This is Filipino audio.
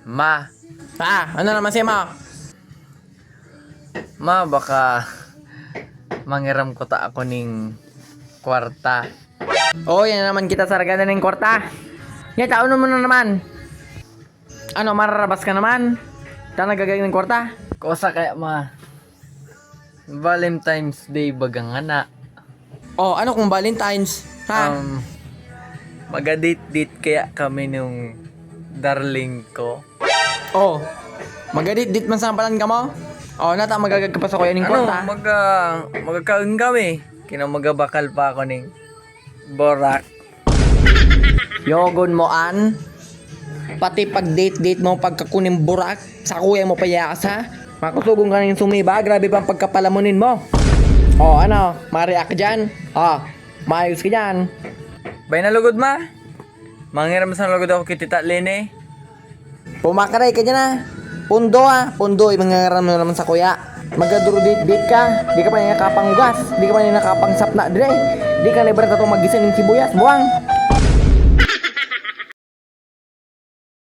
Ma, Ano naman siya mo? baka mangiram ko ta ako ning kwarta. Yan naman kita sa ragada ng kwarta. Yan, taon mo na naman. Ano, mararabas ka naman? Ta nagagay ng kwarta? Kosa kaya Valentine's Day bagang ana. Ano kung Valentine's? Maga-date kaya kami nung darling ko. Magadit man sampalan ka mo? Nata magagag ka pa sa kuya ng kwarta. Magkakaon kami. Kinamagabakal pa ako ning borak. Yogon mo an. Pati pag date mo pagkakunin burak sa kuya mo payas ha. Makusugong ka ng sumiba, grabe pang pagkapalamunin mo. Ma-react ka dyan? Maayos ka dyan. Bay na lugod Mangiram sa lugod ako kay Tita Lene. Pumakaray ka dyan ha. Pundo mangangaram mo naman sa kuya. Magaduro date ka. Di ka pa niya nakapang gas. Di ka pa niya nakapang sapna dire. Di ka na ibarat itong magisan ng sibuyas. Buwang.